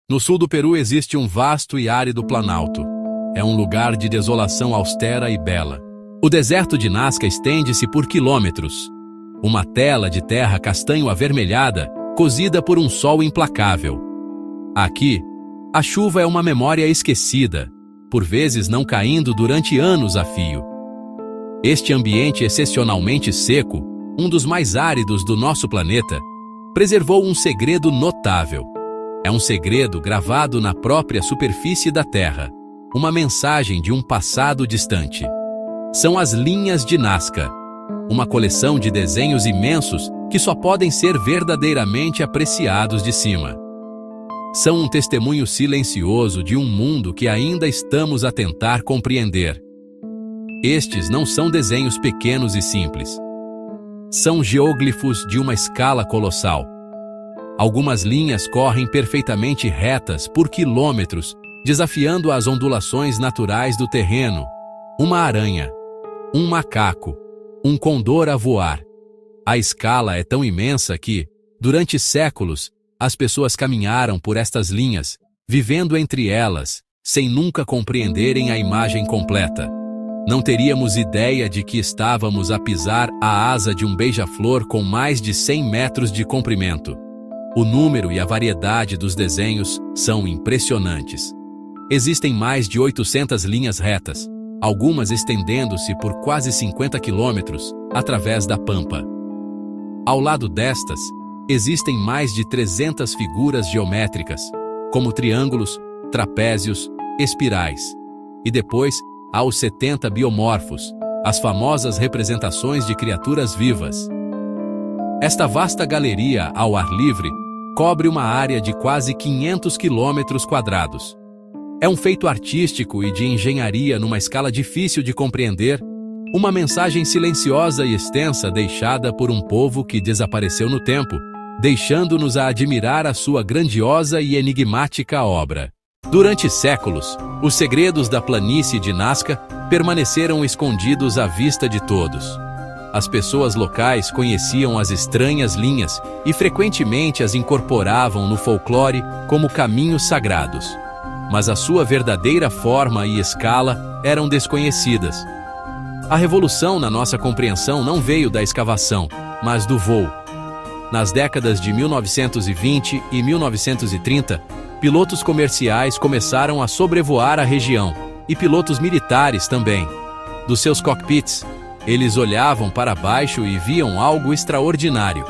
No sul do Peru existe um vasto e árido planalto. É um lugar de desolação austera e bela. O deserto de Nazca estende-se por quilômetros. Uma tela de terra castanho-avermelhada, cozida por um sol implacável. Aqui, a chuva é uma memória esquecida, por vezes não caindo durante anos a fio. Este ambiente excepcionalmente seco, um dos mais áridos do nosso planeta, preservou um segredo notável. É um segredo gravado na própria superfície da Terra, uma mensagem de um passado distante. São as linhas de Nazca, uma coleção de desenhos imensos que só podem ser verdadeiramente apreciados de cima. São um testemunho silencioso de um mundo que ainda estamos a tentar compreender. Estes não são desenhos pequenos e simples. São geóglifos de uma escala colossal. Algumas linhas correm perfeitamente retas por quilômetros, desafiando as ondulações naturais do terreno. Uma aranha, um macaco, um condor a voar. A escala é tão imensa que, durante séculos, as pessoas caminharam por estas linhas, vivendo entre elas, sem nunca compreenderem a imagem completa. Não teríamos ideia de que estávamos a pisar a asa de um beija-flor com mais de 100 metros de comprimento. O número e a variedade dos desenhos são impressionantes. Existem mais de 800 linhas retas, algumas estendendo-se por quase 50 quilômetros através da pampa. Ao lado destas, existem mais de 300 figuras geométricas, como triângulos, trapézios, espirais. E depois, há os 70 biomorfos, as famosas representações de criaturas vivas. Esta vasta galeria ao ar livre cobre uma área de quase 500 quilômetros quadrados. É um feito artístico e de engenharia numa escala difícil de compreender, uma mensagem silenciosa e extensa deixada por um povo que desapareceu no tempo, deixando-nos a admirar a sua grandiosa e enigmática obra. Durante séculos, os segredos da planície de Nazca permaneceram escondidos à vista de todos. As pessoas locais conheciam as estranhas linhas e frequentemente as incorporavam no folclore como caminhos sagrados. Mas a sua verdadeira forma e escala eram desconhecidas. A revolução na nossa compreensão não veio da escavação, mas do voo. Nas décadas de 1920 e 1930, pilotos comerciais começaram a sobrevoar a região, e pilotos militares também. Dos seus cockpits, eles olhavam para baixo e viam algo extraordinário.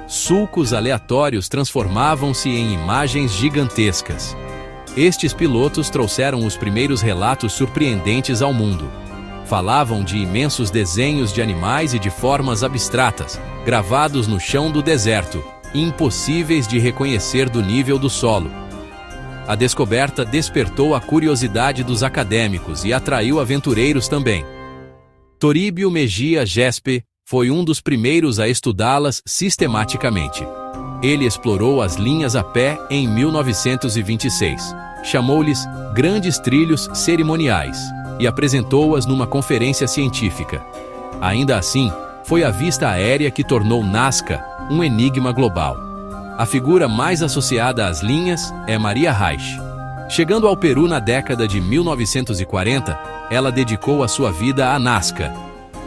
Sulcos aleatórios transformavam-se em imagens gigantescas. Estes pilotos trouxeram os primeiros relatos surpreendentes ao mundo. Falavam de imensos desenhos de animais e de formas abstratas, gravados no chão do deserto, impossíveis de reconhecer do nível do solo. A descoberta despertou a curiosidade dos acadêmicos e atraiu aventureiros também. Toribio Mejia Gespe foi um dos primeiros a estudá-las sistematicamente. Ele explorou as linhas a pé em 1926. Chamou-lhes Grandes Trilhos Cerimoniais e apresentou-as numa conferência científica. Ainda assim, foi a vista aérea que tornou Nazca um enigma global. A figura mais associada às linhas é Maria Reich. Chegando ao Peru na década de 1940, ela dedicou a sua vida a Nazca.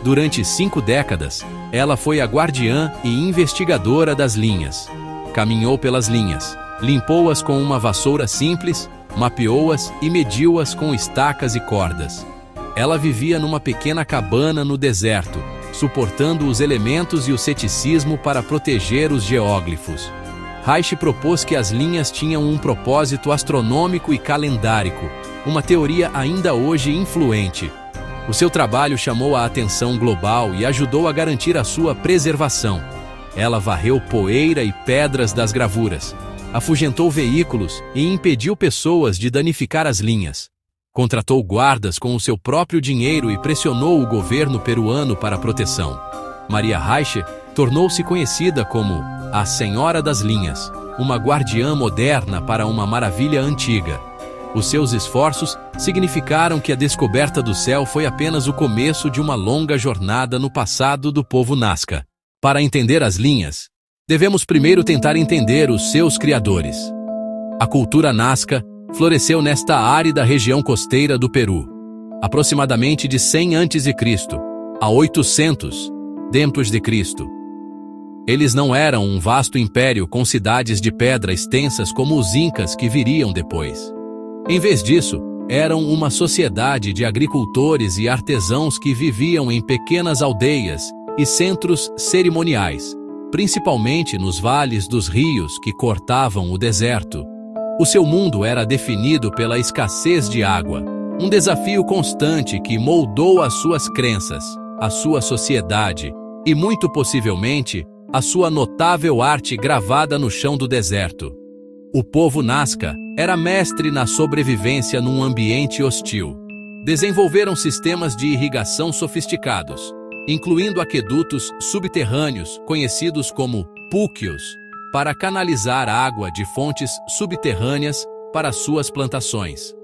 Durante 5 décadas, ela foi a guardiã e investigadora das linhas. Caminhou pelas linhas, limpou-as com uma vassoura simples, mapeou-as e mediu-as com estacas e cordas. Ela vivia numa pequena cabana no deserto, suportando os elementos e o ceticismo para proteger os geóglifos. Reich propôs que as linhas tinham um propósito astronômico e calendárico, uma teoria ainda hoje influente. O seu trabalho chamou a atenção global e ajudou a garantir a sua preservação. Ela varreu poeira e pedras das gravuras, afugentou veículos e impediu pessoas de danificar as linhas. Contratou guardas com o seu próprio dinheiro e pressionou o governo peruano para a proteção. Maria Reich tornou-se conhecida como a Senhora das Linhas, uma guardiã moderna para uma maravilha antiga. Os seus esforços significaram que a descoberta do céu foi apenas o começo de uma longa jornada no passado do povo Nazca. Para entender as linhas, devemos primeiro tentar entender os seus criadores. A cultura Nazca floresceu nesta árida região costeira do Peru, aproximadamente de 100 a.C. a 800 d.C. Eles não eram um vasto império com cidades de pedra extensas como os incas que viriam depois. Em vez disso, eram uma sociedade de agricultores e artesãos que viviam em pequenas aldeias e centros cerimoniais, principalmente nos vales dos rios que cortavam o deserto. O seu mundo era definido pela escassez de água, um desafio constante que moldou as suas crenças, a sua sociedade e, muito possivelmente, a sua notável arte gravada no chão do deserto. O povo Nazca era mestre na sobrevivência num ambiente hostil. Desenvolveram sistemas de irrigação sofisticados, incluindo aquedutos subterrâneos conhecidos como púquios, para canalizar água de fontes subterrâneas para suas plantações.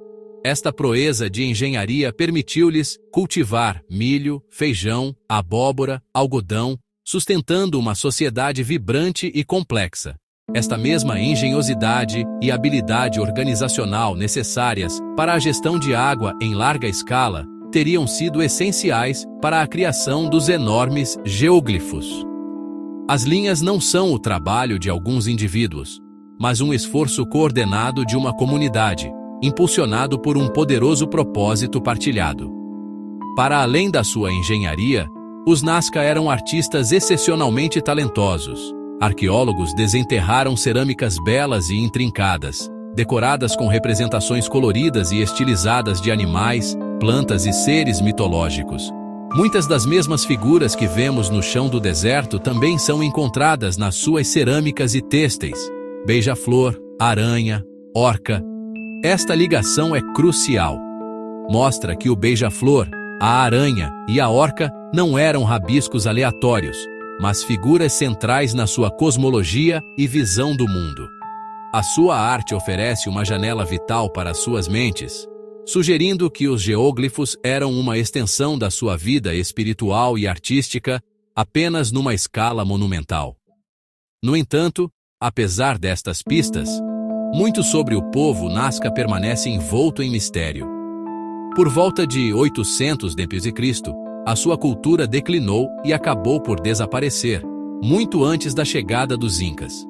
Esta proeza de engenharia permitiu-lhes cultivar milho, feijão, abóbora, algodão, sustentando uma sociedade vibrante e complexa. Esta mesma engenhosidade e habilidade organizacional necessárias para a gestão de água em larga escala teriam sido essenciais para a criação dos enormes geóglifos. As linhas não são o trabalho de alguns indivíduos, mas um esforço coordenado de uma comunidade, impulsionado por um poderoso propósito partilhado. Para além da sua engenharia, os Nazca eram artistas excepcionalmente talentosos. Arqueólogos desenterraram cerâmicas belas e intrincadas, decoradas com representações coloridas e estilizadas de animais, plantas e seres mitológicos. Muitas das mesmas figuras que vemos no chão do deserto também são encontradas nas suas cerâmicas e têxteis: beija-flor, aranha, orca. Esta ligação é crucial. Mostra que o beija-flor, a aranha e a orca não eram rabiscos aleatórios, mas figuras centrais na sua cosmologia e visão do mundo. A sua arte oferece uma janela vital para suas mentes, sugerindo que os geóglifos eram uma extensão da sua vida espiritual e artística, apenas numa escala monumental. No entanto, apesar destas pistas, muito sobre o povo Nazca permanece envolto em mistério. Por volta de 800 d.C., a sua cultura declinou e acabou por desaparecer, muito antes da chegada dos Incas.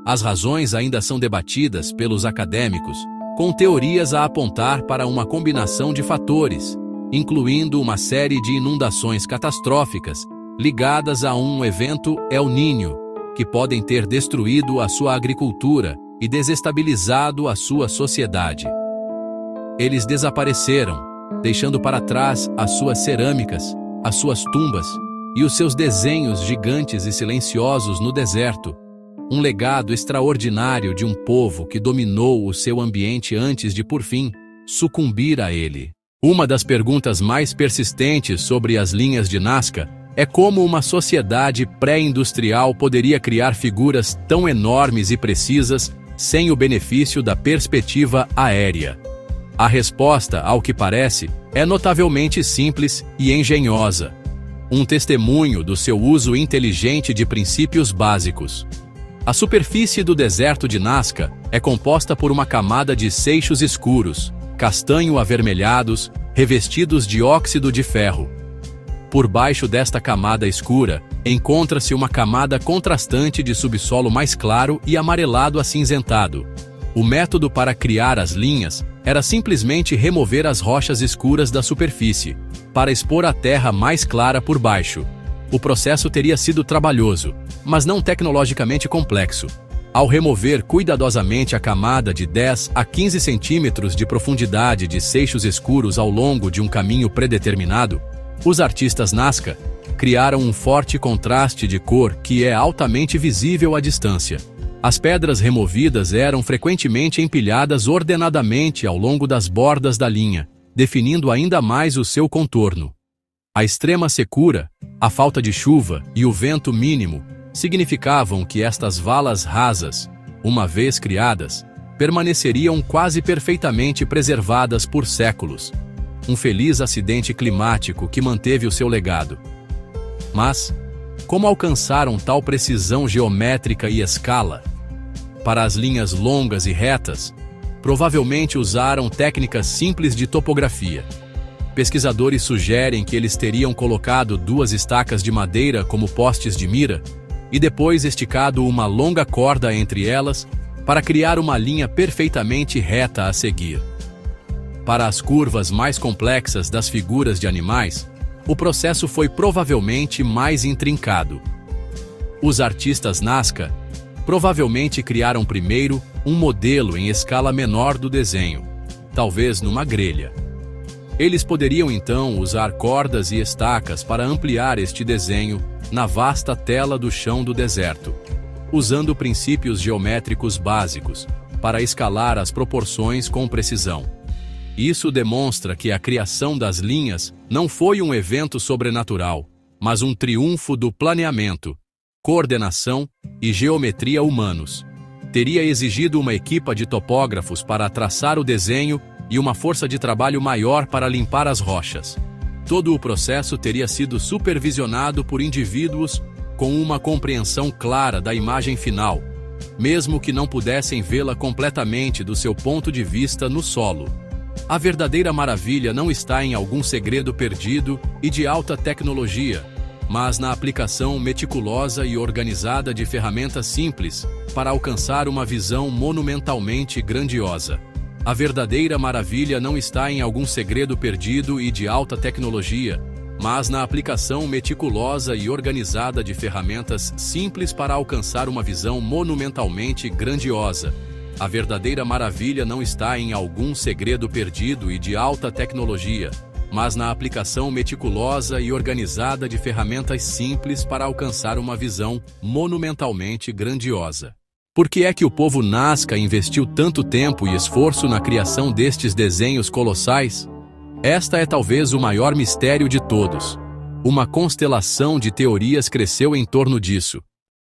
As razões ainda são debatidas pelos acadêmicos, com teorias a apontar para uma combinação de fatores, incluindo uma série de inundações catastróficas ligadas a um evento El Niño, que podem ter destruído a sua agricultura e desestabilizado a sua sociedade. Eles desapareceram, deixando para trás as suas cerâmicas, as suas tumbas e os seus desenhos gigantes e silenciosos no deserto, um legado extraordinário de um povo que dominou o seu ambiente antes de, por fim, sucumbir a ele. Uma das perguntas mais persistentes sobre as linhas de Nazca é como uma sociedade pré-industrial poderia criar figuras tão enormes e precisas sem o benefício da perspectiva aérea. A resposta, ao que parece, é notavelmente simples e engenhosa. Um testemunho do seu uso inteligente de princípios básicos. A superfície do deserto de Nazca é composta por uma camada de seixos escuros, castanho-avermelhados, revestidos de óxido de ferro. Por baixo desta camada escura, encontra-se uma camada contrastante de subsolo mais claro e amarelado acinzentado. O método para criar as linhas era simplesmente remover as rochas escuras da superfície, para expor a terra mais clara por baixo. O processo teria sido trabalhoso, mas não tecnologicamente complexo. Ao remover cuidadosamente a camada de 10 a 15 centímetros de profundidade de seixos escuros ao longo de um caminho predeterminado, os artistas Nazca criaram um forte contraste de cor que é altamente visível à distância. As pedras removidas eram frequentemente empilhadas ordenadamente ao longo das bordas da linha, definindo ainda mais o seu contorno. A extrema secura, a falta de chuva e o vento mínimo significavam que estas valas rasas, uma vez criadas, permaneceriam quase perfeitamente preservadas por séculos. Um feliz acidente climático que manteve o seu legado. Mas, como alcançaram tal precisão geométrica e escala? Para as linhas longas e retas, provavelmente usaram técnicas simples de topografia. Pesquisadores sugerem que eles teriam colocado 2 estacas de madeira como postes de mira e depois esticado uma longa corda entre elas para criar uma linha perfeitamente reta a seguir. Para as curvas mais complexas das figuras de animais, o processo foi provavelmente mais intrincado. Os artistas Nazca provavelmente criaram primeiro um modelo em escala menor do desenho, talvez numa grelha. Eles poderiam então usar cordas e estacas para ampliar este desenho na vasta tela do chão do deserto, usando princípios geométricos básicos para escalar as proporções com precisão. Isso demonstra que a criação das linhas não foi um evento sobrenatural, mas um triunfo do planeamento, coordenação e geometria humanos. Teria exigido uma equipe de topógrafos para traçar o desenho e uma força de trabalho maior para limpar as rochas. Todo o processo teria sido supervisionado por indivíduos com uma compreensão clara da imagem final, mesmo que não pudessem vê-la completamente do seu ponto de vista no solo. A verdadeira maravilha não está em algum segredo perdido e de alta tecnologia, mas na aplicação meticulosa e organizada de ferramentas simples para alcançar uma visão monumentalmente grandiosa. A verdadeira maravilha não está em algum segredo perdido e de alta tecnologia, mas na aplicação meticulosa e organizada de ferramentas simples para alcançar uma visão monumentalmente grandiosa. A verdadeira maravilha não está em algum segredo perdido e de alta tecnologia, mas na aplicação meticulosa e organizada de ferramentas simples para alcançar uma visão monumentalmente grandiosa. Por que é que o povo Nazca investiu tanto tempo e esforço na criação destes desenhos colossais? Esta é talvez o maior mistério de todos. Uma constelação de teorias cresceu em torno disso.